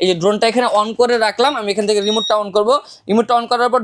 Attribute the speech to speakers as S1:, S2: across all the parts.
S1: এই যে ড্রোনটা এখানে অন করে রাখলাম, আমি এখান থেকে রিমোটটা অন করব। রিমোটটা অন করার পর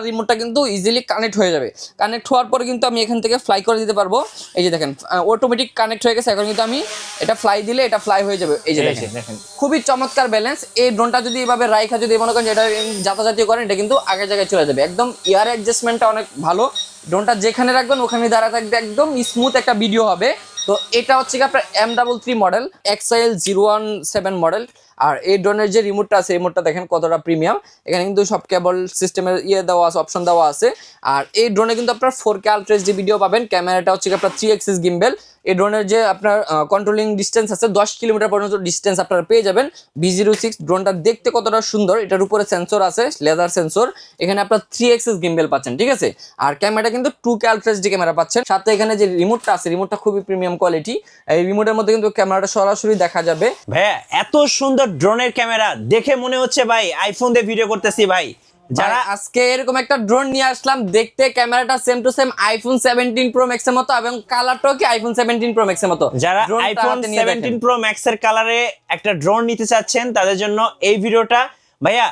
S1: রিমোটটা কিন্তু ইজিলি কানেক্ট হয়ে যাবে। কানেক্ট হওয়ার পরে কিন্তু আমি এখান থেকে ফ্লাই করে দিতে পারবো। এই যে দেখেন অটোমেটিক কানেক্ট হয়ে গেছে। এখন কিন্তু আমি এটা ফ্লাই দিলে এটা ফ্লাই হয়ে যাবে। এই যে দেখেন খুবই চমৎকার ব্যালেন্স। এই ড্রোনটা যদি এভাবে রাইখা যদি মনে করেন এটা যাতাযাতি করেন, এটা কিন্তু আগের জায়গায় চলে যাবে। একদম এয়ার অ্যাডজাস্টমেন্টটা অনেক ভালো। ড্রোনটা যেখানে রাখবেন ওখানে দাঁড়া থাকবে, একদম স্মুথ একটা ভিডিও হবে। তো এটা হচ্ছে কি আপনার M33 মডেল XIL017 মডেল। আর এই ড্রোনের যে রিমোটটা আছে, রিমোটটা দেখেন কতটা প্রিমিয়াম। এখানে কিন্তু সব কেবল সিস্টেমের দেওয়া আছে, অপশন দেওয়া আছে। আর এই ড্রোনে কিন্তু আপনার 4K আলট্রা এইচডি ভিডিও পাবেন। ক্যামেরাটা হচ্ছে আপনার 3 অ্যাক্সিস গিম্বেল। এই ড্রোনের যে আপনার কন্ট্রোলিং ডিস্টেন্স আছে 10 কিলোমিটার পর্যন্ত ডিস্টেন্স আপনারা পেয়ে যাবেন। B06 ড্রোনটা দেখতে কতটা সুন্দর। এটার উপরে সেন্সর আছে, লেজার সেন্সর। এখানে আপনার 3 অ্যাক্সিস গিম্বেল পাচ্ছেন, ঠিক আছে। আর ক্যামেরাটা কিন্তু 2K আলট্রা এইচডি ক্যামেরা পাচ্ছেন। সাথে এখানে যে রিমোটটা আছে, রিমোটটা খুবই প্রিমিয়াম কোয়ালিটি। এই রিমোটের মধ্যে কিন্তু ক্যামেরাটা সরাসরি দেখা যাবে।
S2: ভাইয়া এত সুন্দর ড্রোনের ক্যামেরা দেখে মনে হচ্ছে ভাই আইফোন দিয়ে ভিডিও করতেছি ভাই।
S1: যারা আজকে এরকম একটা ড্রোন নিয়ে আসলাম, দেখতে ক্যামেরাটা same to same iPhone 17 pro max এর মতো এবং কালারটাও কি আইফোন 17 প্রো ম্যাক্স এর মতো।
S2: যারা আইফোন 17 প্রো ম্যাক্স এর কালারে একটা ড্রোন নিতে চাচ্ছেন তাদের জন্য এই ভিডিওটা। ভাইয়া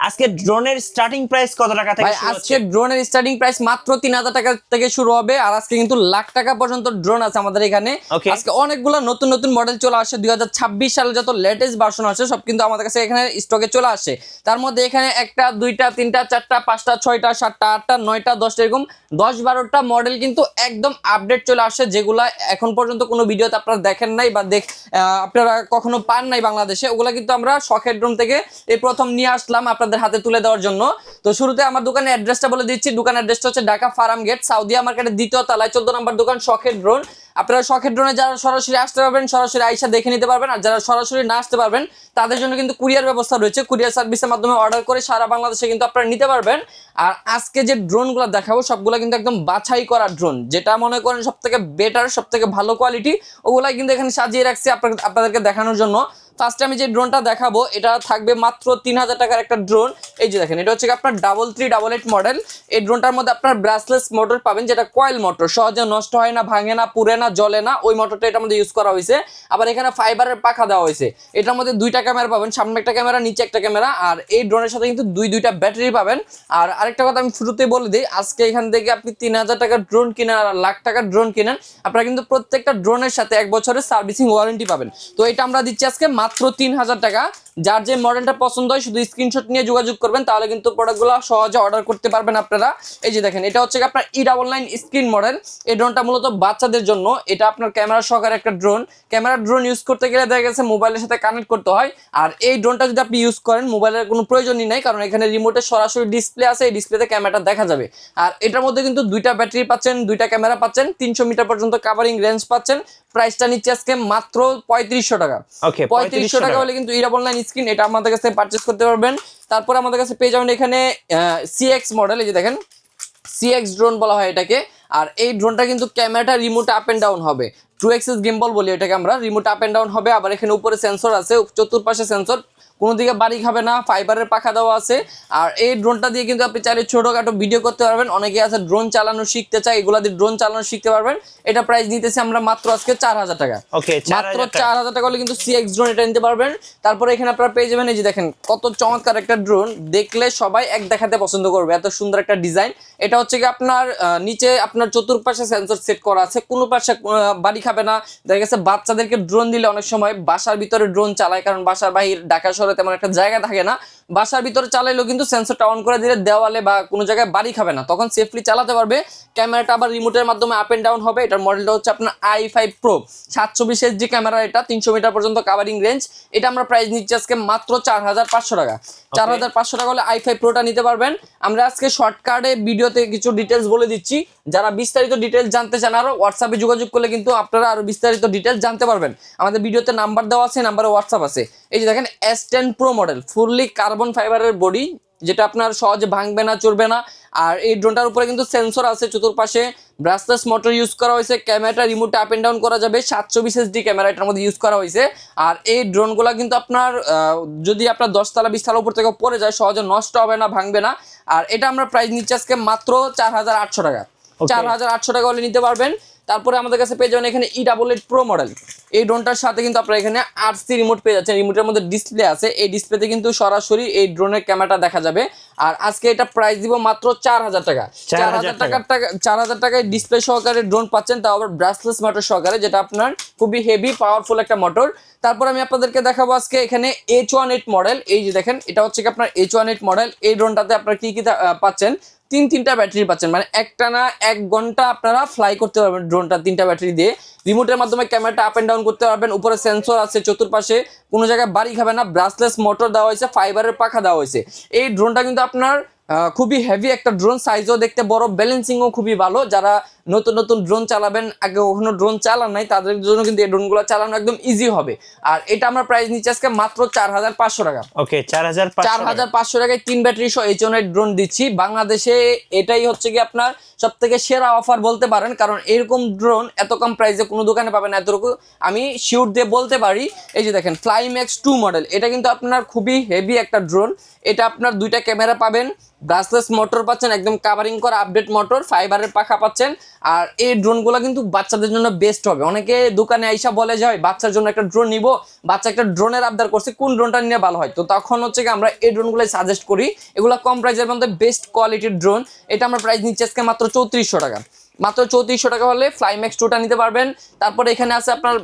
S2: আজকে ড্রোনের স্টার্টিং প্রাইস কত টাকা থেকে শুরু হচ্ছে?
S1: আজকে ড্রোনের স্টার্টিং প্রাইস মাত্র 3000 টাকা থেকে শুরু হবে। আর আজকে কিন্তু লাখ টাকা পর্যন্ত ড্রোন আছে আমাদের এখানে। আজকে অনেকগুলো নতুন নতুন মডেল চলে আসে। 2026 সালে যত লেটেস্ট ভার্সন আছে সব কিন্তু আমাদের কাছে এখানে স্টকে চলে আসে। তার মধ্যে এখানে একটা, দুইটা, তিনটা, চারটা, পাঁচটা, ছয়টা, সাতটা, আটটা, নয়টা, 10টা, এরকম 10-12টা মডেল কিন্তু একদম আপডেট চলে আসে, যেগুলা এখন পর্যন্ত কোনো ভিডিওতে আপনারা দেখেন নাই বা আপনারা কখনো পান নাই বাংলাদেশে। ওগুলা কিন্তু আমরা শখের ড্রোন থেকে এই প্রথম নিয়ে আসলাম আপনাদের হাতে তুলে দেওয়ার জন্য। তো শুরুতে আমার দোকানের অ্যাড্রেসটা বলে দিচ্ছি। দোকানের অ্যাড্রেসটা হচ্ছে ঢাকা ফার্ম গেট, সাউদিয়া মার্কেটের 2য় তলায় 14 নম্বর দোকান, শখের ড্রোন। আপনারা শখের ড্রোনে যারা সরাসরি আসতে পারবেন, সরাসরি আইসা দেখে নিতে পারবেন। আর যারা সরাসরি না আসতে পারবেন তাদের জন্য কিন্তু কুরিয়ার ব্যবস্থা রয়েছে। কুরিয়ার সার্ভিসের মাধ্যমে অর্ডার করে সারা বাংলাদেশে কিন্তু আপনারা নিতে পারবেন। আর আজকে যে ড্রোনগুলো দেখাবো সবগুলো কিন্তু একদম বাছাই করা ড্রোন, যেটা মনে করেন সব থেকে বেটার, সব থেকে ভালো কোয়ালিটি, ওগুলাই কিন্তু এখানে সাজিয়ে রাখছি আপনাদেরকে দেখানোর জন্য। ফার্স্টে আমি যে ড্রোনটা দেখাবো এটা থাকবে মাত্র 3000 টাকার একটা ড্রোন। এই যে দেখেন, এটা হচ্ছে আপনার 3388 মডেল। এই ড্রোনটার মধ্যে আপনার ব্রাসলেস মোটর পাবেন, যেটা কয়েল মোটর, সহজে নষ্ট হয় না, ভাঙে না, পুড়ে না, জ্বলে না। ওই মোটরটা এটার মধ্যে ইউজ করা হয়েছে। আবার এখানে ফাইবারের পাখা দেওয়া হয়েছে। এটার মধ্যে 2টা ক্যামেরা পাবেন, সামনে একটা ক্যামেরা, নিচে একটা ক্যামেরা। আর এই ড্রোনের সাথে কিন্তু দুইটা ব্যাটারি পাবেন। আর আরেকটা কথা আমি শুরুতেই বলে দিই, আজকে এখান থেকে আপনি 3000 টাকার ড্রোন কিনেন আর লাখ টাকার ড্রোন কিনেন, আপনারা কিন্তু প্রত্যেকটা ড্রোনের সাথে 1 বছরের সার্ভিসিং ওয়ারেন্টি পাবেন। তো এটা আমরা দিচ্ছি আজকে মাত্র 3000 টাকা। যার যে মডেলটা পছন্দ হয় শুধু স্ক্রিনশট নিয়ে যোগাযোগ করবেন, তাহলে কিন্তু প্রোডাক্টগুলো সহজে অর্ডার করতে পারবেন আপনারা। এই যে দেখেন, এটা হচ্ছে আপনার E99 স্ক্রিন মডেল। এই ড্রোনটা মূলত বাচ্চাদের জন্য। এটা আপনার ক্যামেরা সহকারে একটা ড্রোন। ড্রোন ইউজ করতে গেলে দেখা গেছে মোবাইলের সাথে কানেক্ট করতে হয়। আর এই ড্রোনটা যদি আপনি ইউজ করেন, মোবাইলের কোনো প্রয়োজনই নাই, কারণ এখানে রিমোটে সরাসরি ডিসপ্লে আছে, এই ডিসপ্লেতে ক্যামেরাটা দেখা যাবে। আর এটার মধ্যে কিন্তু 2টা ব্যাটারি পাচ্ছেন, 2টা ক্যামেরা পাচ্ছেন, 300 মিটার পর্যন্ত কাভারিং রেঞ্জ পাচ্ছেন। প্রাইসটা নিচ্ছে আজকে মাত্র 3500 টাকা। 3500 টাকা হলে কিন্তু E99 স্ক্রিন এটা আমাদের কাছে পারচেজ করতে পারবেন। তারপর আমাদের কাছে পেয়ে যাবেন এখানে CX মডেল। এই যে দেখেন, CX ড্রোন বলা হয় এটাকে। আর এই ড্রোনটা কিন্তু ক্যামেরাটা রিমোট আপ এন্ড ডাউন হবে, 2 অ্যাক্সিস গিম্বল বলি এটাকে আমরা। রিমোট আপ এন্ড ডাউন হবে। আবার এখানে উপরে সেন্সর আছে, চতুর্পাশে সেন্সর, কোনো দিকে বাড়ি খাবে না, ফাইবারের পাখা দেওয়া আছে। আর এই ড্রোনটা দিয়ে কিন্তু আপনি চাইলে ছোটখাটো ভিডিও করতে পারবেন। অনেকে আছে ড্রোন চালানো শিখতে চায়, এগুলা দিয়ে ড্রোন চালানো শিখতে পারবেন। এটা প্রাইস নিতেছি আমরা মাত্র আজকে 4000 টাকা। মাত্র 4000 টাকা হলে কিন্তু CX ড্রোন এটা নিতে পারবেন। তারপরে এখানে আপনারা পেয়ে যাবেন, এই যে দেখেন কত চমৎকার একটা ড্রোন, দেখলে সবাই এক দেখাতে পছন্দ করবে, এত সুন্দর একটা ডিজাইন। এটা হচ্ছে কি আপনার নিচে আপনার চতুর্পাশে সেন্সর সেট করা আছে, কোনো পাশে বাড়ি খাবে না। দেখা গেছে বাচ্চাদেরকে ড্রোন দিলে অনেক সময় বাসার ভিতরে ড্রোন চালায়, কারণ বাসার বাহির ঢাকা শহরে তেমন একটা জায়গা থাকে না। বাসার ভিতরে চালাইলেও কিন্তু সেন্সরটা অন করে দিলে দেওয়ালে বা কোনো জায়গায় বাড়ি খাবে না, তখন সেফলি চালাতে পারবে। ক্যামেরাটা আবার রিমোটের মাধ্যমে আপ এন্ড ডাউন হবে। এটার মডেলটা হচ্ছে আপনার i5 Pro, 720 HD ক্যামেরা, এটা 300 মিটার পর্যন্ত কাভারিং রেঞ্জ। এটা আমরা প্রাইস নিচ্ছি আজকে মাত্র 4500 টাকা। 4500 টাকা হলে i5 Proটা নিতে পারবেন। আমরা আজকে শর্টকাটে ভিডিওতে কিছু ডিটেলস বলে দিচ্ছি। যারা বিস্তারিত ডিটেলস জানতে চান, আরো হোয়াটসঅ্যাপে যোগাযোগ করলে কিন্তু আপনারা আরো বিস্তারিত ডিটেলস জানতে পারবেন। আমাদের ভিডিওতে নাম্বার দেওয়া আছে, নাম্বারে হোয়াটসঅ্যাপ আছে। এই যে দেখেন, S10 Pro model, fully carbon ফাইবারের বডি, যেটা আপনার সহজে ভাঙবে না, চড়বে না। আর এই ড্রোনটার উপরে কিন্তু সেন্সর আছে চতুর্পাশে, ব্রাসলেস মোটর ইউজ করা হয়েছে। ক্যামেরাটা রিমোট আপ এন্ড ডাউন করা যাবে, 720 HD ক্যামেরা এটার মধ্যে ইউজ করা হয়েছে। আর এই ড্রোনগুলো কিন্তু আপনার যদি আপনার 10 তলা 20 তলা উপর থেকে পড়ে যায় সহজে নষ্ট হবে না, ভাঙবে না। আর এটা আমরা প্রাইস নিচ্ছি আজকে মাত্র 4800 টাকা। 4800 টাকা হলে নিতে পারবেন। তারপরে আমাদের কাছে পেয়ে যাবেন এখানে E88 Pro মডেল। এই ড্রোনটার সাথে কিন্তু আপনারা এখানে RC রিমোট পেয়ে যাচ্ছেন। রিমোটের মধ্যে ডিসপ্লে আছে, এই ডিসপ্লেতে কিন্তু সরাসরি এই ড্রোনের ক্যামেরাটা দেখা যাবে। আর আজকে এটা প্রাইস দিব মাত্র 4000 টাকা। 4000 টাকায় ডিসপ্লে সহকারে ড্রোন পাচ্ছেন, তাও আবার ব্রাসলেস মোটর সহকারে, যেটা আপনার খুবই হেভি পাওয়ারফুল একটা মোটর। তারপর আমি আপনাদেরকে দেখাবো আজকে এখানে H18 মডেল। এই যে দেখেন, এটা হচ্ছে কি আপনার H18 মডেল। এই ড্রোনটাতে আপনারা কি কি পাচ্ছেন, তিনটা ব্যাটারি পাচ্ছেন, মানে একটানা 1 ঘন্টা আপনারা ফ্লাই করতে পারবেন ড্রোনটা 3টা ব্যাটারি দিয়ে। রিমোটের মাধ্যমে ক্যামেরাটা আপ এন্ড ডাউন করতে পারবেন। উপরে সেন্সর আছে, চতুর্পাশে কোনো জায়গায় বাড়ি খাবে না। ব্রাসলেস মোটর দেওয়া হয়েছে, ফাইবারের পাখা দেওয়া হয়েছে। এই ড্রোনটা কিন্তু আপনার খুবই হেভি একটা ড্রোন, সাইজও দেখতে বড়, ব্যালেন্সিংও খুবই ভালো। যারা নতুন নতুন ড্রোন চালাবেন, আগে কখনো ড্রোন চালান নাই, তাদের জন্য কিন্তু এই ড্রোনগুলো চালানো একদম ইজি হবে। আর এটা আমরা প্রাইস নিচ্ছি আজকে মাত্র 4500 টাকা।
S2: ওকে, 4500
S1: টাকায় 3 ব্যাটারি সহ H18 ড্রোন দিচ্ছি বাংলাদেশে। এটাই হচ্ছে কি আপনার সবথেকে সেরা অফার বলতে পারেন, কারণ এরকম ড্রোন এত কম প্রাইসে কোনো দোকানে পাবেন না, এতটুকু আমি শিওর দিয়ে বলতে পারি। এই যে দেখেন FlyMax 2 মডেল, এটা কিন্তু আপনার খুবই হেভি একটা ড্রোন। এটা আপনার 2টা ক্যামেরা পাবেন, ব্রাসলেস মোটর পাচ্ছেন, একদম কাভারিং করা আপডেট মোটর, ফাইবারের পাখা পাচ্ছেন। আর এই ড্রোনগুলো কিন্তু বাচ্চাদের জন্য বেস্ট হবে। অনেকে দোকানে আইসা বলে যায় বাচ্চার জন্য একটা ড্রোন নিব, বাচ্চা একটা ড্রোনের আবদার করছে, কোন ড্রোনটা নিয়ে ভালো হয়, তো তখন হচ্ছে কি আমরা এই ড্রোনগুলো সাজেস্ট করি। এগুলো কম প্রাইসের মধ্যে বেস্ট কোয়ালিটির ড্রোন। এটা আমরা প্রাইস নিচ্ছি আজকে মাত্র 3400 টাকা। মাত্র 3400 টাকা হলে FlyMax 2টা নিতে পারবেন। তারপরে এখানে আছে আপনার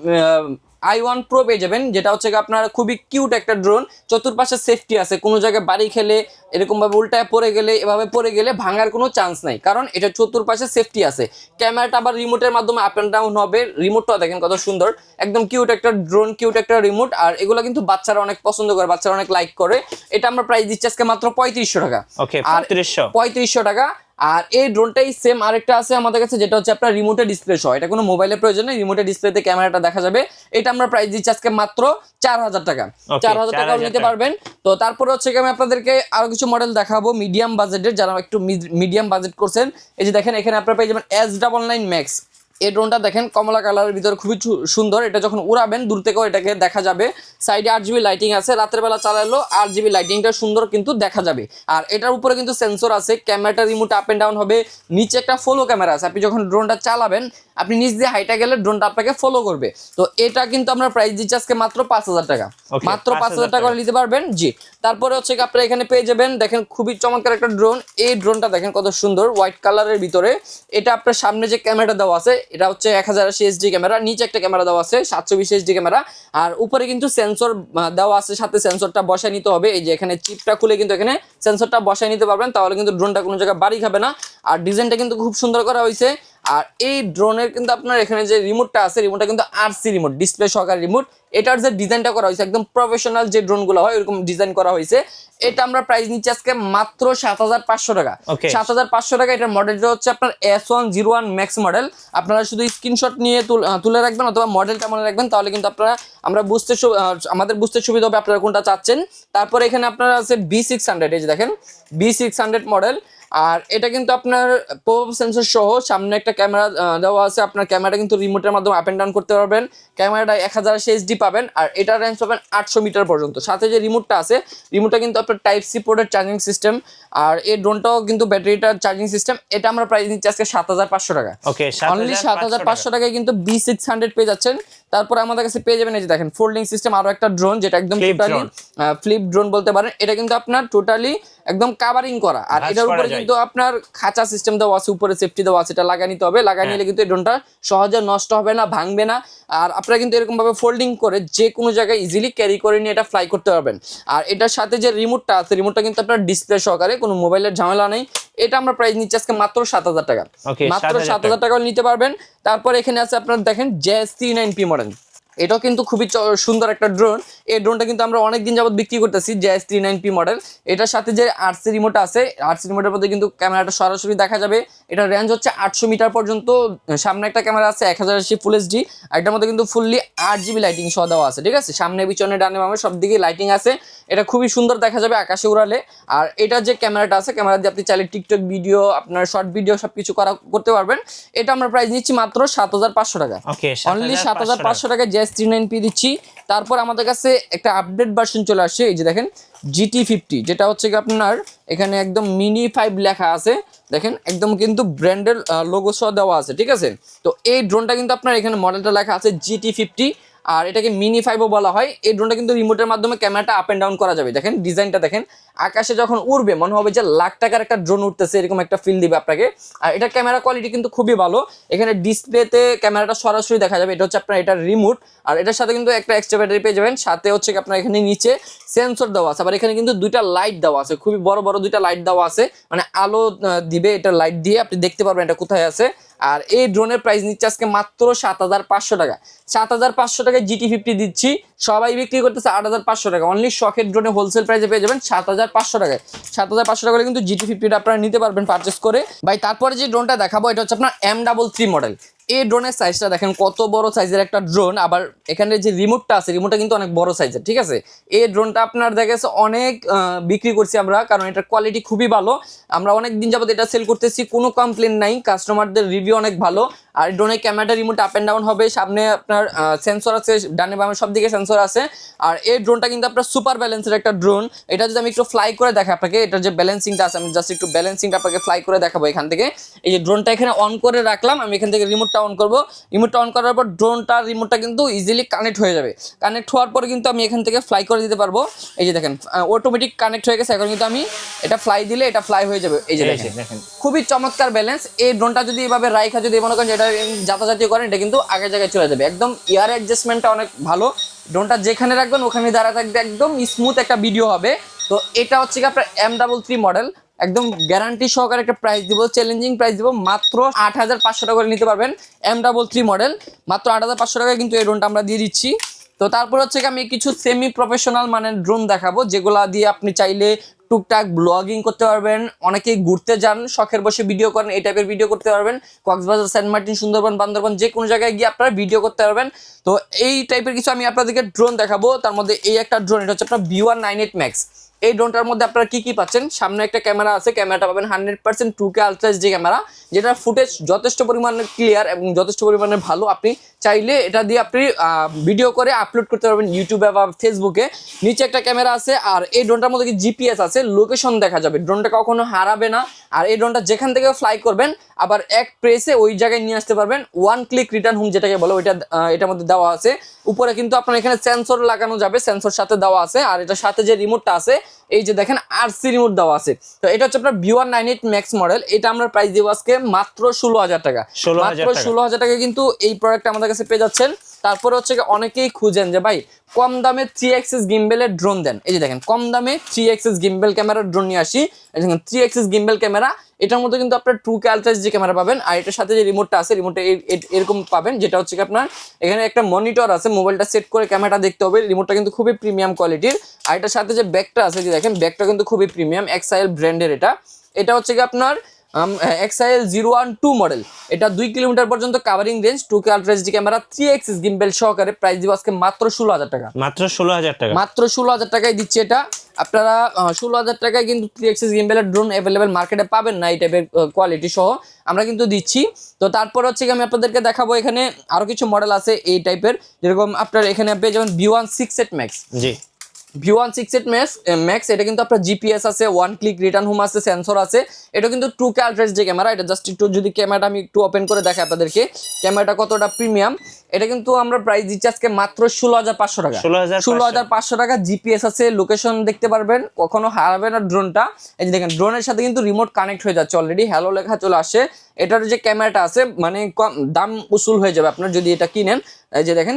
S1: i1 Pro পেয়ে যাবেন, যেটা হচ্ছে আপনার খুবই কিউট একটা ড্রোন। চতুর্পাশে সেফটি আছে, কোনো জায়গায় বাড়ি খেলে এরকম ভাবে উল্টায় পড়ে গেলে, এভাবে পড়ে গেলে ভাঙার কোনো চান্স নাই, কারণ এটা চতুর্পাশে সেফটি আছে। ক্যামেরাটা আবার রিমোটের মাধ্যমে আপ এন্ড ডাউন হবে। রিমোটটা দেখেন কত সুন্দর, একদম কিউট একটা ড্রোন, কিউট একটা রিমোট। আর এগুলো কিন্তু বাচ্চারা অনেক পছন্দ করে, বাচ্চারা অনেক লাইক করে। এটা আমরা প্রাইস দিচ্ছি আজকে মাত্র 3500 টাকা।
S2: ওকে,
S1: 3500 টাকা। আর এই ড্রোনটাই সেম আরেকটা আছে আমাদের কাছে, যেটা হচ্ছে আপনার রিমোটে ডিসপ্লে সহ। এটা কোনো মোবাইলের প্রয়োজন নেই, রিমোটে ডিসপ্লেতে ক্যামেরাটা দেখা যাবে। এটা আমরা প্রাইস দিচ্ছি আজকে মাত্র 4000 টাকা। 4000 টাকাও নিতে পারবেন। তো তারপরে হচ্ছে আমি আপনাদেরকে আরো কিছু মডেল দেখাবো মিডিয়াম বাজেটের, যারা একটু মিডিয়াম বাজেট করছেন। এই যে দেখেন, এখানে আপনারা পেয়ে যাবেন S99 Max। এই ড্রোনটা দেখেন কমলা কালারের ভিতরে খুবই সুন্দর। এটা যখন উড়াবেন দূর থেকেও এটাকে দেখা যাবে। সাইডে 8GB লাইটিং আছে, রাতের বেলা চালালেও 8GB লাইটিংটা সুন্দর কিন্তু দেখা যাবে। আর এটার উপরে কিন্তু সেন্সর আছে, ক্যামেরাটা রিমোট আপ এন্ড ডাউন হবে। নিচে একটা ফলো ক্যামেরা আছে, আপনি যখন ড্রোনটা চালাবেন আপনি নিচ দিয়ে হাইটা গেলে ড্রোনটা আপনাকে ফলো করবে। তো এটা কিন্তু আমরা প্রাইস দিচ্ছি আজকে মাত্র 5000 টাকা। মাত্র 5000 টাকা নিতে পারবেন। জি, তারপরে হচ্ছে আপনারা এখানে পেয়ে যাবেন, দেখেন খুবই চমৎকার একটা ড্রোন। এই ড্রোনটা দেখেন কত সুন্দর, হোয়াইট কালারের ভিতরে। এটা আপনার সামনে যে ক্যামেরাটা দেওয়া আছে, এটা হচ্ছে 1080 HD ক্যামেরা, নিচে একটা ক্যামেরা দেওয়া আছে 720 HD ক্যামেরা, আর উপরে কিন্তু সেন্সর দেওয়া আছে, সাথে সেন্সরটা বসায় নিতে হবে। এই যে এখানে চিপটা খুলে কিন্তু এখানে সেন্সরটা বসায় নিতে পারবেন, তাহলে কিন্তু ড্রোনটা কোনো জায়গায় বাড়ি খাবে না। আর ডিজাইনটা কিন্তু খুব সুন্দর করা হয়েছে। আর এই ড্রোনের কিন্তু আপনার এখানে যে রিমোটটা আছে, রিমোটটা কিন্তু RC রিমোট, ডিসপ্লে সহকারে রিমোট। এটার যে ডিজাইনটা করা হয়েছে একদম প্রফেশনাল যে ড্রোনগুলো হয় এরকম ডিজাইন করা হয়েছে। এটা আমরা প্রাইস নিচ্ছি আজকে মাত্র 7500 টাকা। 7500 টাকা। এটার মডেলটা হচ্ছে আপনার S101 Max মডেল। আপনারা শুধু স্ক্রিনশট নিয়ে তুলে রাখবেন অথবা মডেলটা মনে রাখবেন, তাহলে কিন্তু আপনারা আমাদের বুঝতে সুবিধা হবে আপনারা কোনটা চাচ্ছেন। তারপরে এখানে আপনারা আছে B600, এই যে দেখেন B600 মডেল। আর এটা কিন্তু আপনার পপ সেন্সর সহ সামনে একটা ক্যামেরা দেওয়া আছে। আপনার ক্যামেরাটা কিন্তু রিমোটের মাধ্যমে আপ এন্ড ডাউন করতে পারবেন। ক্যামেরাটা 1080 HD পাবেন, আর এটার রেঞ্জ পাবেন 800 মিটার পর্যন্ত। সাথে যে রিমোটটা আছে, রিমোটটা কিন্তু আপনার Type-C পোর্টের চার্জিং সিস্টেম। আর এই ড্রোনটাও কিন্তু ব্যাটারিটার চার্জিং সিস্টেম। এটা আমরা প্রাইস নিচ্ছি আজকে 7500 টাকা।
S2: ওকে,
S1: অনলি 7500 টাকায় কিন্তু B600 পেয়ে যাচ্ছেন। তারপর আমাদের কাছে পেয়ে যাবেন এই যে দেখেন ফোল্ডিং সিস্টেম, আরো একটা ড্রোন, যেটা একদম টোটালি ফ্লিপ ড্রোন বলতে পারেন। এটা কিন্তু আপনার টোটালি একদম কাভারিং করা, আর এটার উপরে কিন্তু আপনার খাঁচা সিস্টেম দেওয়া আছে, উপরে সেফটি দেওয়া আছে। এটা লাগাই নিতে হবে, লাগাই নিলে কিন্তু এই ড্রোনটা সহজে নষ্ট হবে না, ভাঙবে না। আর আপনারা কিন্তু এরকম ভাবে ফোল্ডিং করে যে কোনো জায়গায় ইজিলি ক্যারি করে নিয়ে এটা ফ্লাই করতে পারবেন। আর এটার সাথে যে রিমোটটা আছে, রিমোটটা কিন্তু আপনার ডিসপ্লে সহকারে, কোনো মোবাইলের ঝামেলা নেই। এটা আমরা প্রাইস নিচ্ছি আজকে মাত্র 7000 টাকা। মাত্র 7000 টাকা নিতে পারবেন। তারপর এখানে আছে আপনার দেখেন JS39P মডেল। এটাও কিন্তু খুবই সুন্দর একটা ড্রোন। এই ড্রোনটা কিন্তু আমরা অনেকদিন যাবত বিক্রি করতেছি, JS39P মডেল। এটার সাথে যে RC রিমোট আছে, RC রিমোটের মধ্যে কিন্তু ক্যামেরাটা সরাসরি দেখা যাবে। এটার রেঞ্জ হচ্ছে 800 মিটার পর্যন্ত। সামনে একটা ক্যামেরা আছে 1080 ফুল HD, আর এটার মধ্যে কিন্তু ফুললি 8GB লাইটিং সহ দেওয়া আছে, ঠিক আছে। সামনে পিছনে ডানে বামে সব দিকে লাইটিং আছে। এটা খুবই সুন্দর দেখা যাবে আকাশে উড়ালে। আর এটা যে ক্যামেরাটা আছে, ক্যামেরা দিয়ে আপনি চাইলে টিকটক ভিডিও, আপনার শর্ট ভিডিও সবকিছু করতে পারবেন। এটা আমরা প্রাইস নিচ্ছি মাত্র 7500 টাকা। অনলি 7500 টাকায় JS39P দিচ্ছি। তারপর আমাদের কাছে একটা আপডেট ভার্সন চলে আসছে, এই যে দেখেন GT50, যেটা হচ্ছে কি আপনার এখানে একদম মিনি 5 লেখা আছে। দেখেন একদম কিন্তু ব্র্যান্ডের লোগো সহ দেওয়া আছে, ঠিক আছে। তো এই ড্রোনটা কিন্তু আপনার এখানে মডেলটা লেখা আছে GT50, আর এটাকে মিনি 5ও বলা হয়। এই ড্রোনটা কিন্তু রিমোটের মাধ্যমে ক্যামেরাটা আপ এন্ড ডাউন করা যাবে। দেখেন ডিজাইনটা দেখেন, আকাশে যখন উড়বে মনে হবে যে লাখ টাকার একটা ড্রোন উঠতেছে, এরকম একটা ফিল দিবে আপনাকে। আর এটা ক্যামেরা কোয়ালিটি কিন্তু খুবই ভালো। এখানে ডিসপ্লেতে ক্যামেরাটা সরাসরি দেখা যাবে, এটা হচ্ছে আপনার এটা রিমোট। আর এটার সাথে কিন্তু একটা এক্সট্রা ব্যাটারি পেয়ে যাবেন, সাথে হচ্ছে কি আপনার এখানে নিচে সেন্সর দেওয়া আছে, আবার এখানে কিন্তু দুইটা লাইট দেওয়া আছে, খুবই বড় বড় দুইটা লাইট দেওয়া আছে, মানে আলো দিবে, এটা লাইট দিয়ে আপনি দেখতে পারবেন এটা কোথায় আছে। আর এই ড্রোনের প্রাইস নিচ্ছে আজকে মাত্র 7,500 টাকা। 7,500 টাকায় GT50 দিচ্ছি, সবাই বিক্রি করতেছে 8,500 টাকা। অনলি শখের ড্রোনে হোলসেল প্রাইসে পেয়ে যাবেন 7,500 টাকায়। 7,500 টাকা কিন্তু GT50টা আপনারা নিতে পারবেন পারচেস করে। ভাই তারপরে যে ড্রোনটা দেখাবো এটা হচ্ছে আপনার M33 মডেল। এই ড্রোনের সাইজটা দেখেন কত বড় সাইজের একটা ড্রোন, আবার এখানে যে রিমোটটা আছে রিমোটটা কিন্তু অনেক বড় সাইজের, ঠিক আছে। এই ড্রোনটা আপনার দেখা গেছে অনেক বিক্রি করছি আমরা, কারণ এটার কোয়ালিটি খুবই ভালো। আমরা অনেক দিন যাবত এটা সেল করতেছি, কোনো কমপ্লেন নাই, কাস্টমারদের রিভিউ অনেক ভালো। আর ড্রোনের ক্যামেরাটা রিমোট আপ অ্যান্ড ডাউন হবে, সামনে আপনার সেন্সর আছে, ডানে বামে সব দিকে সেন্সর আছে। আর এই ড্রোনটা কিন্তু আপনার সুপার ব্যালেন্সের একটা ড্রোন। এটা যদি আমি একটু ফ্লাই করে দেখাই আপনাকে, এটার যে ব্যালেন্সিংটা আছে আমি জাস্ট একটু ব্যালেন্সিংটা আপনাকে ফ্লাই করে দেখাবো এখান থেকে। এই যে ড্রোনটা এখানে অন করে রাখলাম, আমি এখান থেকে রিমোটটা অন করবো। রিমোটটা অন করার পর ড্রোনটার রিমোটটা কিন্তু ইজিলি কানেক্ট হয়ে যাবে। কানেক্ট হওয়ার পরে কিন্তু আমি এখান থেকে ফ্লাই করে দিতে পারবো। এই যে দেখেন অটোমেটিক কানেক্ট হয়ে গেছে, এখন কিন্তু আমি এটা ফ্লাই দিলে এটা ফ্লাই হয়ে যাবে। এই যে দেখেন খুবই চমৎকার ব্যালেন্স। এই ড্রোনটা যদি এভাবে রাইখা যদি মনে করেন এটা যাতাযাতি করেন, এটা কিন্তু আগের জায়গায় চলে যাবে। একদম এয়ার অ্যাডজাস্টমেন্টটা অনেক ভালো। ড্রোনটা যেখানে রাখবেন ওখানে দাঁড়া থাকবে, একদম স্মুথ একটা ভিডিও হবে। তো এটা হচ্ছে কি আপনার M33 মডেল, একদম গ্যারান্টি সহকারে একটা প্রাইস দিব, চ্যালেঞ্জিং প্রাইস দিব, মাত্র 8,500 টাকা করে নিতে পারবেন। M33 মডেল মাত্র 8,500 টাকায় কিন্তু এই ড্রোনটা আমরা দিয়ে দিচ্ছি। তো তারপর হচ্ছে কি আমি কিছু সেমি প্রফেশনাল মানের ড্রোন দেখাবো, যেগুলা দিয়ে আপনি চাইলে টুকটাক ব্লগিং করতে পারবেন। অনেকেই ঘুরতে যান, শখের বসে ভিডিও করেন, এই টাইপের ভিডিও করতে পারবেন। কক্সবাজার, সেন্ট মার্টিন, সুন্দরবন, বান্দরবন যে কোনো জায়গায় গিয়ে আপনারা ভিডিও করতে পারবেন। তো এই টাইপের কিছু আমি আপনাদেরকে ড্রোন দেখাবো। তার মধ্যে এই একটা ড্রোন, এটা হচ্ছে আপনার B198 Max। এই ড্রোনটার মধ্যে আপনারা কি কি পাচ্ছেন, সামনে একটা ক্যামেরা আছে, ক্যামেরাটা পাবেন 100% 2K আলট্রা এইচডি ক্যামেরা, যেটা ফুটেজ যথেষ্ট পরিমাণে ক্লিয়ার এবং যথেষ্ট পরিমাণে ভালো। আপনি চাইলে এটা দিয়ে আপনি ভিডিও করে আপলোড করতে পারবেন ইউটিউবে বা ফেসবুকে। নিচে একটা ক্যামেরা আছে, আর এই ড্রোনটার মধ্যে কি জিপিএস আছে, লোকেশন দেখা যাবে, ড্রোনটা কখনো হারাবে না। আর এই ড্রোনটা যেখান থেকে ফ্লাই করবেন আবার এক প্রেসে ওই জায়গায় নিয়ে আসতে পারবেন। ওয়ান ক্লিক রিটার্ন হোম যেটাকে বলো, ওইটা এটার মধ্যে দেওয়া আছে। উপরে কিন্তু আপনার এখানে সেন্সর লাগানো যাবে, সেন্সর সাথে দেওয়া আছে। আর এটার সাথে যে রিমোটটা আছে, এই যে দেখেন আরসি রিমোট দেওয়া আছে। তো এটা হচ্ছে আপনার B198 Max মডেল। এটা আমরা প্রাইস দিব আজকে মাত্র 16,000 টাকা। মাত্র 16,000 টাকা কিন্তু এই প্রোডাক্ট আমাদের কাছে পেয়ে যাচ্ছেন। তারপরে হচ্ছে অনেকেই খুঁজেন যে ভাই কম দামে 3 axis গিম্বেলের ড্রোন দেন। এই যে দেখেন কম দামে 3 axis গিম্বেল ক্যামেরার ড্রোন নিয়ে আসি। এই দেখেন 3 axis গিম্বেল ক্যামেরা, এটার মধ্যে কিন্তু আপনার 2K আলট্রা এইচডি ক্যামেরা পাবেন। আর এটার সাথে যে রিমোটটা আছে, রিমোটে এরকম পাবেন, যেটা হচ্ছে আপনার এখানে একটা মনিটর আছে, মোবাইলটা সেট করে ক্যামেরাটা দেখতে হবে। রিমোটটা কিন্তু খুবই প্রিমিয়াম কোয়ালিটির। আর এটার সাথে যে ব্যাগটা আছে, যে দেখেন ব্যাগটা কিন্তু খুবই প্রিমিয়াম, এক্সাইল ব্র্যান্ডের। এটা হচ্ছে কি আপনার XIL 012 মডেল। এটা 2 কিলোমিটার পর্যন্ত covering range, 2K ultra HD camera, 3 axis gimbal সহকারে। প্রাইস দিব আজকে মাত্র 16,000 টাকা।
S2: মাত্র 16,000 টাকা,
S1: মাত্র 16,000 টাকায় দিচ্ছে এটা। আপনারা 16,000 টাকায় কিন্তু 3 axis গিম্বেলের ড্রোন অ্যাভেলেবেল মার্কেটে পাবেন না এই টাইপের কোয়ালিটি সহ, আমরা কিন্তু দিচ্ছি। তো তারপর হচ্ছে আমি আপনাদেরকে দেখাবো এখানে আরো কিছু মডেল আছে এই টাইপের, যেরকম আপনার এখানে পেয়ে যাবেন B168 Max।
S2: জি,
S1: V168 Max, এটা কিন্তু আপনার জিপিএস আছে, ওয়ান ক্লিক রিটার্ন হোম আছে, সেন্সর আছে। এটা কিন্তু 2K আলট্রা এইচডি ক্যামেরা। এটা জাস্ট একটু যদি ক্যামেরাটা আমি একটু ওপেন করে দেখাই আপনাদেরকে, ক্যামেরাটা কতটা প্রিমিয়াম। এটা কিন্তু আমরা প্রাইস দিচ্ছি আজকে মাত্র 16,500 টাকা। 16,500 টাকা। জিপিএস আছে, লোকেশন দেখতে পারবেন, কখনো হারাবে না ড্রোনটা। এই যে দেখেন ড্রোনের সাথে কিন্তু রিমোট কানেক্ট হয়ে যাচ্ছে অলরেডি, হ্যালো লেখা চলে আসে। এটার যে ক্যামেরাটা আছে মানে কম দাম উসুল হয়ে যাবে আপনার যদি এটা কিনেন। এই যে দেখেন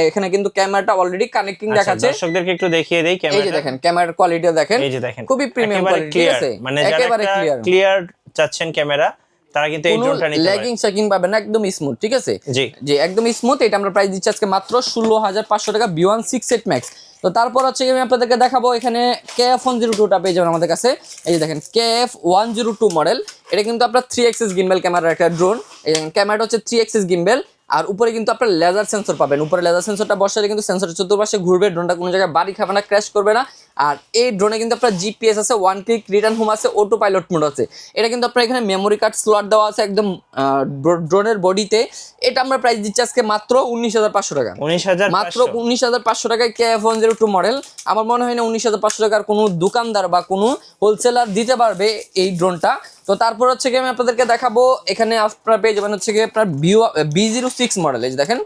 S1: এখানে কিন্তু ক্যামেরাটা অলরেডি কানেক্টিং দেখাচ্ছে।
S2: দর্শকদেরকে একটু দেখিয়ে দেই ক্যামেরা।
S1: এই যে দেখেন ক্যামেরার কোয়ালিটিটা দেখেন,
S2: এই যে দেখেন
S1: খুবই প্রিমিয়াম কোয়ালিটি, ঠিক আছে,
S2: মানে
S1: একেবারে
S2: ক্লিয়ার চাচ্ছেন ক্যামেরা, তারা কিন্তু এই ড্রোনটা নিতে পারে।
S1: ল্যাগিং শেকিং পাবেন না, একদম স্মুথ, ঠিক আছে।
S2: জি
S1: জি, একদম স্মুথ। এটা আমরা প্রাইস দিচ্ছি আজকে মাত্র 16,500 টাকা, B168 Max। তো তারপর হচ্ছে আমি আপনাদেরকে দেখাবো এখানে KF102টা পেয়ে যাবেন আমাদের কাছে। এই যে দেখেন KF102 মডেল। এটা কিন্তু আপনার 3 axis গিম্বেল ক্যামেরার একটা ড্রোন। এই দেখেন ক্যামেরাটা হচ্ছে 3 axis গিম্বেল, আর উপরে কিন্তু আপনার লেজার সেন্সর পাবেন। উপরে লেজার সেন্সরটা বসালে কিন্তু সেন্সরের চতুর্পাশে ঘুরবে, ড্রোনটা কোনো জায়গায় বাড়ি খাবে না, ক্র্যাশ করবে না। আর এই ড্রোনে কিন্তু আপনার জিপিএস আছে, ওয়ান ক্লিক রিটার্ন হোম আছে, অটো পাইলট মোড আছে। এটা কিন্তু আপনার এখানে মেমোরি কার্ড স্লট দেওয়া আছে একদম ড্রোনের বডিতে। এটা আমরা প্রাইস দিচ্ছি আজকে মাত্র 19,500 টাকা।
S2: 19,500,
S1: মাত্র 19,500 টাকায় KF102 মডেল। আমার মনে হয় না 19,500 টাকার কোনো দোকানদার বা কোনো হোলসেলার দিতে পারবে এই ড্রোনটা। তো তারপর হচ্ছে কি আমি আপনাদেরকে দেখাবো, এখানে আপনারা পেয়ে যাবেন হচ্ছে কি আপনার B06 মডেল। এই যে দেখেন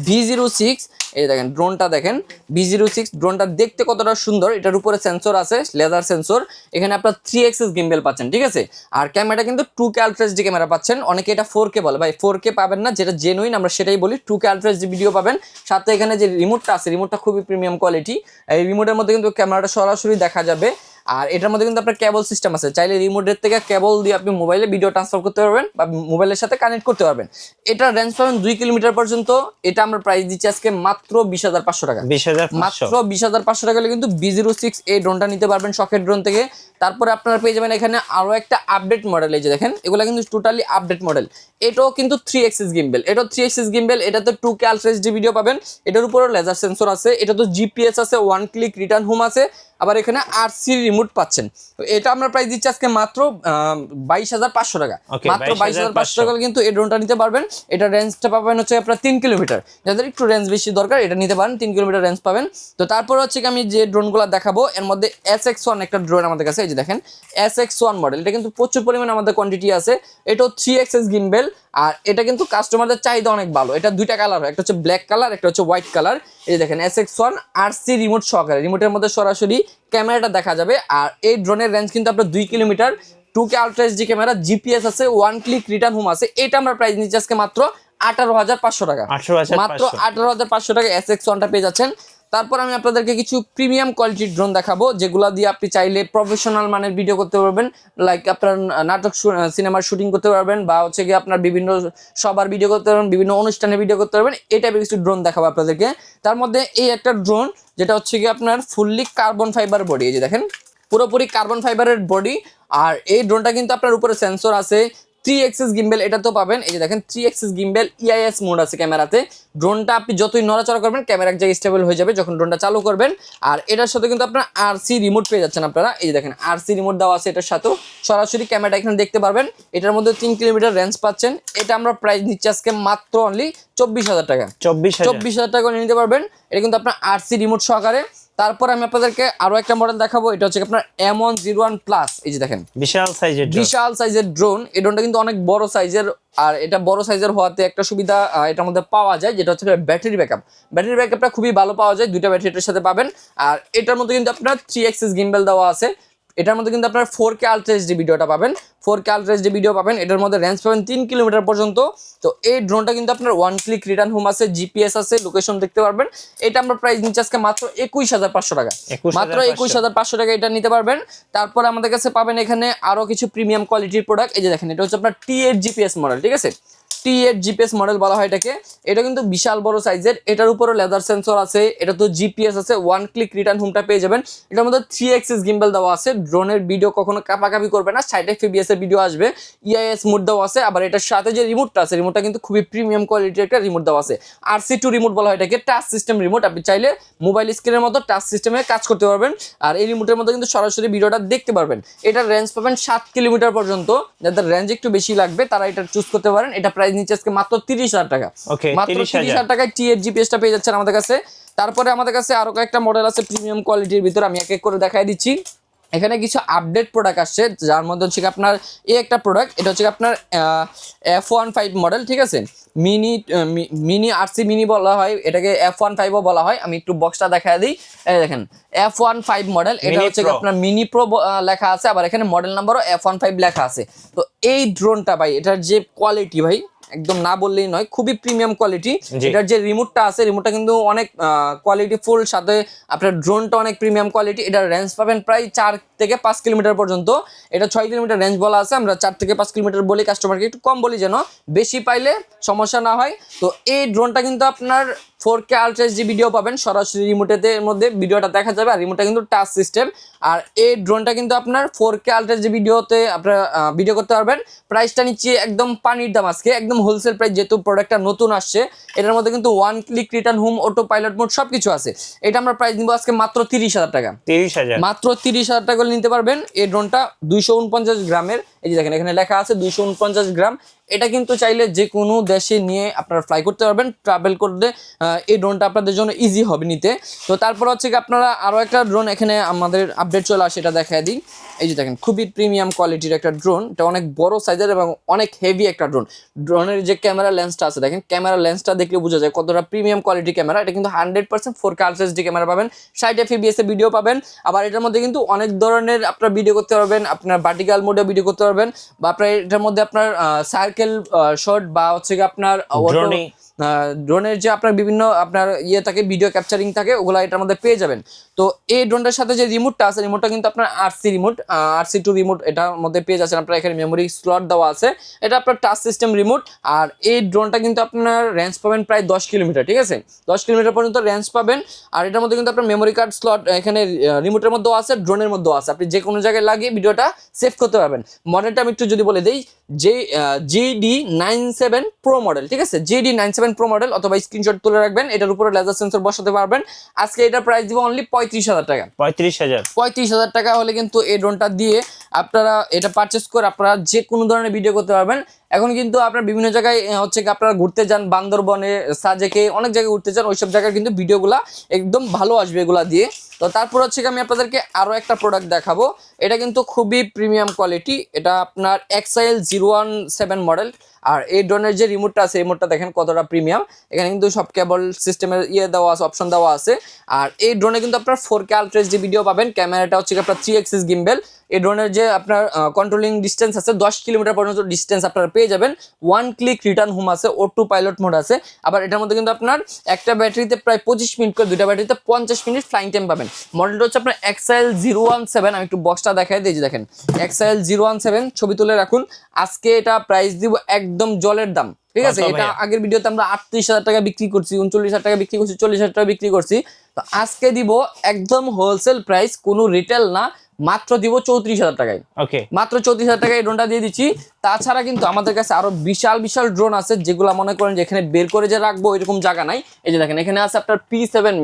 S1: B06, এই যে দেখেন ড্রোনটা দেখেন B06 ড্রোনটা দেখতে কতটা সুন্দর। এটার উপরে সেন্সর আছে, লেজার সেন্সর। এখানে আপনার 3 এক্সিস গিম্বেল পাচ্ছেন, ঠিক আছে। আর ক্যামেরাটা কিন্তু 2K আলট্রা এইচডি ক্যামেরা পাচ্ছেন। অনেকে এটা 4K বলে, ভাই 4K পাবেন না, যেটা জেনুইন আমরা সেটাই বলি। 2K আলট্রা এইচডি ভিডিও পাবেন। সাথে এখানে যে রিমোটটা আছে, রিমোটটা খুবই প্রিমিয়াম কোয়ালিটি। এই রিমোটের মধ্যে কিন্তু ক্যামেরাটা সরাসরি দেখা যাবে। আর এটার মধ্যে কিন্তু আপনার কেবল সিস্টেম আছে, চাইলে রিমোটের থেকে কেবল দিয়ে আপনি মোবাইলে ভিডিও ট্রান্সফার করতে পারবেন বা মোবাইলের সাথে কানেক্ট করতে পারবেন। এটার রেঞ্জ পাবেন 2 কিলোমিটার পর্যন্ত। এটা আমরা প্রাইস দিচ্ছি আজকে মাত্র 20,500 টাকা।
S2: 20,500
S1: মাত্র 20,500 টাকা হলে কিন্তু B06 এই ড্রোনটা নিতে পারবেন শখের ড্রোন থেকে। তারপরে আপনারা পেয়ে যাবেন এখানে আরো একটা আপডেট মডেল। এই যে দেখেন এগুলো কিন্তু টোটালি আপডেট মডেল। এটাও কিন্তু 3 এক্সিস গিম্বেল, এটাও 3 এক্সিস গিম্বেল। এটাতে 2K আলট্রা এইচডি ভিডিও পাবেন। এটার উপরে লেজার সেন্সর আছে, এটা তো জিপিএস আছে, 1 ক্লিক রিটার্ন হোম আছে, আবার এখানে RC রিমোট পাচ্ছেন। তো এটা আমরা প্রাইস দিচ্ছি আজকে মাত্র 22,500 টাকা। মাত্র 22,500 টাকা কিন্তু এই ড্রোনটা নিতে পারবেন। এটা রেঞ্জটা পাবেন হচ্ছে আপনার 3 কিলোমিটার। যাদের একটু রেঞ্জ বেশি দরকার এটা নিতে পারেন, 3 কিলোমিটার রেঞ্জ পাবেন। তো তারপর হচ্ছে কি আমি যে ড্রোনগুলো দেখাবো এর মধ্যে SX1 একটা ড্রোন আমাদের কাছে। এই যে দেখেন SX1 মডেল, এটা কিন্তু প্রচুর পরিমাণে আমাদের কোয়ান্টিটি আছে। এটাও 3 এক্সিস গিম্বেল। আর এটা কিন্তু কাস্টমারদের চাহিদা অনেক ভালো। এটা দুইটা কালার হয়, একটা হচ্ছে ব্ল্যাক কালার, একটা হচ্ছে হোয়াইট কালার। এই যে দেখেন SX1 RC রিমোট সহকারে, রিমোটের মধ্যে সরাসরি ক্যামেরাটা দেখা যাবে। আর এই ড্রোনের রেঞ্জ কিন্তু আপনার 2 kilometre, 2K ultra HD camera, GPS আছে, 1 ক্লিক রিটার্ন হোম আছে। এটা আমরা প্রাইস নিচ্ছি আজকে মাত্র 18,500 টাকা।
S2: 18,500
S1: মাত্র 18,500 টাকা SX1টা পেয়ে যাচ্ছেন। তারপর আমি আপনাদেরকে কিছু প্রিমিয়াম কোয়ালিটির ড্রোন দেখাবো, যেগুলো দিয়ে আপনি চাইলে প্রফেশনাল মানের ভিডিও করতে পারবেন। লাইক আপনার নাটক সিনেমার শুটিং করতে পারবেন, বা হচ্ছে কি আপনার বিভিন্ন সবার ভিডিও করতে পারবেন, বিভিন্ন অনুষ্ঠানে ভিডিও করতে পারবেন। এই টাইপের কিছু ড্রোন দেখাবো আপনাদেরকে। তার মধ্যে এই একটা ড্রোন যেটা হচ্ছে কি আপনার ফুললি কার্বন ফাইবার বডি। এই যে দেখেন পুরোপুরি কার্বন ফাইবারের বডি। আর এই ড্রোনটা কিন্তু আপনার উপরে সেন্সর আছে, 3 এক্সিস গিম্বেল এটা তো পাবেন। এই যে দেখেন 3 এক্সিস গিম্বেল, EIS মোড আছে ক্যামেরাতে। ড্রোনটা আপনি যতই নড়াচড়া করবেন ক্যামেরা এক জায়গায় স্টেবল হয়ে যাবে যখন ড্রোনটা চালু করবেন। আর এটার সাথে কিন্তু আপনার RC রিমোট পেয়ে যাচ্ছেন আপনারা। এই যে দেখেন RC রিমোট দেওয়া আছে এটার সাথেও, সরাসরি ক্যামেরাটা এখানে দেখতে পারবেন। এটার মধ্যে 3 কিলোমিটার রেঞ্জ পাচ্ছেন। এটা আমরা প্রাইস নিচ্ছি আজকে মাত্র অনলি 24,000 টাকা। 24,000 টাকা করে নিতে পারবেন। এটা কিন্তু আপনার RC রিমোট সহকারে। তারপর আমি আপনাদেরকে আরো একটা মডেল দেখাবো, এটা হচ্ছে আপনার M101 প্লাস। এই যে দেখেন
S2: বিশাল সাইজের
S1: ড্রোন। এই ড্রোনটা কিন্তু অনেক বড় সাইজের। আর এটা বড় সাইজের হওয়াতে একটা সুবিধা এটার মধ্যে পাওয়া যায়, যেটা হচ্ছে ব্যাটারি ব্যাকআপ। ব্যাটারি ব্যাকআপটা খুবই ভালো পাওয়া যায়, দুইটা ব্যাটারি এটার সাথে পাবেন। আর এটার মধ্যে কিন্তু আপনার 3 এক্সিস গিম্বেল দেওয়া আছে। এটার মধ্যে কিন্তু আপনার 4K আলট্রা এইচডি ভিডিওটা পাবেন, 4K আলট্রা এইচডি ভিডিও পাবেন। এটার মধ্যে রেঞ্জ পাবেন 3 কিলোমিটার পর্যন্ত। তো এই ড্রোনটা কিন্তু আপনার 1 ক্লিক রিটার্ন হোম আছে, জিপিএস আছে, লোকেশন দেখতে পারবেন। এটা আমরা প্রাইস নিচ্ছি আজকে মাত্র 21,500 টাকা। মাত্র 21,500 টাকা এটা নিতে পারবেন। তারপর আমাদের কাছে পাবেন এখানে আরো কিছু প্রিমিয়াম কোয়ালিটির প্রোডাক্ট। এই যে দেখেন এটা হচ্ছে আপনার T8 জিপিএস মডেল, ঠিক আছে। T8 জিপিএস মডেল বলা হয় এটাকে। এটা কিন্তু বিশাল বড় সাইজের। এটার উপরে লেজার সেন্সর আছে, এটা তো জিপিএস আছে, 1 ক্লিক রিটার্ন হোমটা পেয়ে যাবেন। এটার মধ্যে 3 এক্সিস গিম্বল দেওয়া আছে, ড্রোনের ভিডিও কখনো কাপাকাপি করবে না, 60 FPS এর ভিডিও আসবে। EIS মোড দেওয়া আছে। আবার এটার সাথে যে রিমোটটা আছে, রিমোটটা কিন্তু খুবই প্রিমিয়াম কোয়ালিটির একটা রিমোট দেওয়া আছে। RC2 রিমোট বলা হয় এটাকে, টাচ সিস্টেম রিমোট। আপনি চাইলে মোবাইল স্ক্রিনের মতো টাচ সিস্টেমে কাজ করতে পারবেন। আর এই রিমোটের মধ্যে কিন্তু সরাসরি ভিডিওটা দেখতে পারবেন। এটার রেঞ্জ পাবেন 7 কিলোমিটার পর্যন্ত। যাদের রেঞ্জ একটু বেশি লাগবে তারা এটা চুজ করতে পারেন। এটা প্রাইস নিচ্ছে আজকে মাত্র 30,000 টাকা। মাত্র 30,000 টাকায় T8 জিপিএসটা পেয়ে যাচ্ছেন আমাদের কাছে। তারপরে আমাদের কাছে আরো কয়েকটা মডেল আছে প্রিমিয়াম কোয়ালিটির ভিতরে, আমি এক এক করে দেখাই দিচ্ছি। এখানে কিছু আপডেট প্রোডাক্ট আসছে, যার মধ্যে হচ্ছে আপনার এই একটা প্রোডাক্ট। এটা হচ্ছে আপনার F15 মডেল, ঠিক আছে। মিনি RC মিনি বলা হয় এটাকে, F15ও বলা হয়। আমি একটু বক্সটা দেখায় দিই। এই দেখেন F15 মডেল, এটা হচ্ছে আপনার মিনি প্রো লেখা আছে, আবার এখানে মডেল নাম্বারও F15 লেখা আছে। তো এই ড্রোনটা ভাই, এটার যে কোয়ালিটি ভাই একদম না বললেই নয়, খুবই প্রিমিয়াম কোয়ালিটি। এটার যে রিমোটটা আছে, রিমোটটা কিন্তু অনেক কোয়ালিটি ফুল, সাথে আপনার ড্রোনটা অনেক প্রিমিয়াম কোয়ালিটি। এটার রেঞ্জ পাবেন প্রায় 4 থেকে 5 কিলোমিটার পর্যন্ত। এটা 6 কিলোমিটার রেঞ্জ বলা আছে, আমরা 4 থেকে 5 কিলোমিটার বলি, কাস্টমারকে একটু কম বলি যেন বেশি পাইলে সমস্যা না হয়। তো এই ড্রোনটা কিন্তু আপনার 4K আলট্রা এইচডি ভিডিও পাবেন, সরাসরি রিমোটের মধ্যে ভিডিওটা দেখা যাবে। আর রিমোটটা কিন্তু টাচ সিস্টেম। আর এই ড্রোনটা কিন্তু আপনার 4K আলট্রা এইচডি ভিডিওতে আপনারা ভিডিও করতে পারবেন। প্রাইসটা নিচ্ছি একদম পানির দাম আজকে, একদম হোলসেল প্রাইস, যেহেতু প্রোডাক্টটা নতুন আসছে। এটার মধ্যে কিন্তু 1 click return home, auto pilot mode সবকিছু আছে। এটা আমরা প্রাইস নিব আজকে মাত্র 30,000 টাকা।
S2: 30,000
S1: মাত্র 30,000 টাকা নিতে পারবেন। এই ড্রোনটা 249 গ্রামের। এই যে দেখেন এখানে লেখা আছে 249 গ্রাম। এটা কিন্তু চাইলে যে কোনো দেশে নিয়ে আপনারা ফ্লাই করতে পারবেন, ট্রাভেল করতে এই ড্রোনটা আপনাদের জন্য ইজি হবে নিতে। তো তারপর হচ্ছে কি আপনারা আরও একটা ড্রোন এখানে আমাদের আপডেট চলে আসে, এটা দেখায় দিই। এই যে দেখেন খুবই প্রিমিয়াম কোয়ালিটির একটা ড্রোন, এটা অনেক বড় সাইজের এবং অনেক হেভি একটা ড্রোন। ড্রোনের যে ক্যামেরা লেন্সটা আছে দেখেন, ক্যামেরা লেন্সটা দেখলে বোঝা যায় কতটা প্রিমিয়াম কোয়ালিটি ক্যামেরা। এটা কিন্তু 100% 4K Ultra HD ক্যামেরা পাবেন, 60 fps এ ভিডিও পাবেন। আবার এটার মধ্যে কিন্তু অনেক ধরনের আপনার ভিডিও করতে পারবেন, আপনার ভার্টিক্যাল মোডে ভিডিও করতে পারবেন, বা আপনার এটার মধ্যে আপনার সার্কেল শট বা হচ্ছে কি আপনার ড্রোনের যে আপনার বিভিন্ন আপনার ইয়ে থাকে, ভিডিও ক্যাপচারিং থাকে, ওগুলো এটার মধ্যে পেয়ে যাবেন। তো এই ড্রোনটার সাথে যে রিমোটটা আছে, রিমোটটা কিন্তু আপনার RC2 রিমোট এটার মধ্যে পেয়ে যাচ্ছেন। আপনার এখানে মেমোরি স্লট দেওয়া আছে, এটা আপনার টাচ সিস্টেম রিমোট। আর এই ড্রোনটা কিন্তু আপনার রেঞ্জ পাবেন প্রায় 10 কিলোমিটার, ঠিক আছে, 10 কিলোমিটার পর্যন্ত রেঞ্জ পাবেন। আর এটার মধ্যে কিন্তু আপনার মেমোরি কার্ড স্লট এখানে রিমোটের মধ্যেও আছে, ড্রোনের মধ্যেও আছে, আপনি যে কোনো জায়গায় লাগিয়ে ভিডিওটা সেভ করতে পারবেন। মডেলটা আমি একটু যদি বলে দিই, GD97 Pro মডেল, ঠিক আছে, GD97 Pro মডেল, অথবা স্ক্রিনশট তুলে রাখবেন, এটার উপরে লেজার সেন্সর বসাতে পারবেন। আজকে এটার প্রাইস দিব অনলি 35,000 টাকা। 35,000 টাকা হলে কিন্তু এই ড্রোনটা দিয়ে আপনারা এটা পারচেস করে আপনারা যে কোনো ধরনের ভিডিও করতে পারবেন। এখন কিন্তু আপনার বিভিন্ন জায়গায় হচ্ছে কি আপনারা ঘুরতে যান, বান্দরবনে, সাজেকে, অনেক জায়গায় ঘুরতে যান, ওইসব জায়গায় কিন্তু ভিডিওগুলা একদম ভালো আসবে এগুলা দিয়ে। তো তারপর হচ্ছে কি আমি আপনাদেরকে আরও একটা প্রোডাক্ট দেখাবো, এটা কিন্তু খুবই প্রিমিয়াম কোয়ালিটি, এটা আপনার XIL017 মডেল। আর এই ড্রোনের যে রিমোটটা আছে, রিমোটটা দেখেন কতটা প্রিমিয়াম, এখানে কিন্তু সব কেবল সিস্টেমের দেওয়া আছে, অপশন দেওয়া আছে। আর এই ড্রোনে কিন্তু আপনার 4K Ultra HD ভিডিও পাবেন। ক্যামেরাটা হচ্ছে আপনার 3 axis গিম্বেল। এই ড্রোনের যে আপনার কন্ট্রোলিং ডিস্টেন্স আছে 10 কিলোমিটার পর্যন্ত ডিস্টেন্স আপনারা পেয়ে যাবেন। 1 ক্লিক রিটার্ন হোম আছে, O2 পাইলট মোড আছে। আবার এটার মধ্যে কিন্তু আপনার একটা ব্যাটারিতে প্রায় 25 মিনিট করে, দুইটা ব্যাটারিতে 50 মিনিট ফ্লাইং টাইম পাবেন। মডেলটা হচ্ছে আপনার XIL017। আমি একটু বক্সটা দেখাই দিই, যে দেখেন XIL017, ছবি তুলে রাখুন। আজকে এটা প্রাইস দিব একদম জলের দাম, ঠিক আছে। এটা আগের ভিডিওতে আমরা 38,000 টাকা বিক্রি করছি, 39,000 টাকা বিক্রি করছি, 40,000 টাকা বিক্রি করছি। তো আজকে দিব একদম হোলসেল প্রাইস, কোনো রিটেল না, মাত্র দিব 34,000 টাকায়। ওকে, মাত্র 34,000 টাকায় এই ড্রোনটা দিয়ে দিচ্ছি। তাছাড়া কিন্তু আমাদের কাছে আরো বিশাল বিশাল ড্রোন আছে, যেগুলো মনে করেন যে এখানে বের করে যে রাখবো এরকম জায়গা নাই। এই যে দেখেন এখানে আছে আপনার P7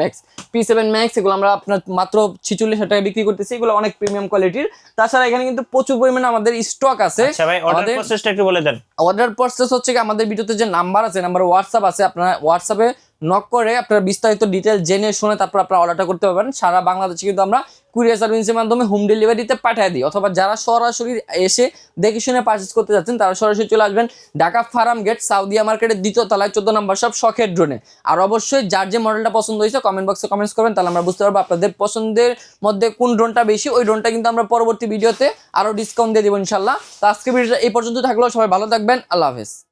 S1: Max, এগুলো আমরা আপনার মাত্র 46,000 টাকায় বিক্রি করতেছি, এগুলো অনেক প্রিমিয়াম কোয়ালিটির। তাছাড়া এখানে কিন্তু প্রচুর পরিমাণে আমাদের স্টক আছে।
S2: অর্ডার প্রসেসটা একটু বলে দেন।
S1: অর্ডার প্রসেস হচ্ছে কি, আমাদের ভিডিওতে যে নাম্বার আছে, নাম্বার হোয়াটসঅ্যাপ আছে, আপনারা হোয়াটসঅ্যাপে নক করে আপনারা বিস্তারিত ডিটেল জেনে শুনে তারপর আপনারা অর্ডারটা করতে পারবেন। সারা বাংলাদেশে কিন্তু আমরা কুরিয়ার সার্ভিসের মাধ্যমে হোম ডেলিভারিতে পাঠিয়ে দিই, অথবা যারা সরাসরি এসে দেখে শুনে পারচেস করতে যাচ্ছেন তারা সরাসরি চলে আসবেন ঢাকা ফার্ম গেট, সাউদিয়া মার্কেটের 2য় তলায় 14 নম্বর সব, শখের ড্রোনে। আর অবশ্যই যার যে মডেলটা পছন্দ হয়েছে কমেন্ট বক্সে কমেন্টস করবেন, তাহলে আমরা বুঝতে পারবো আপনাদের পছন্দের মধ্যে কোন ড্রোনটা বেশি। ওই ড্রোনটা কিন্তু আমরা পরবর্তী ভিডিওতে আরও ডিসকাউন্ট দিয়ে দেবো ইনশাল্লাহ। তো আজকে ভিডিওটা এই পর্যন্ত থাকলেও, সবাই ভালো থাকবেন, আল্লাহ হাফেজ।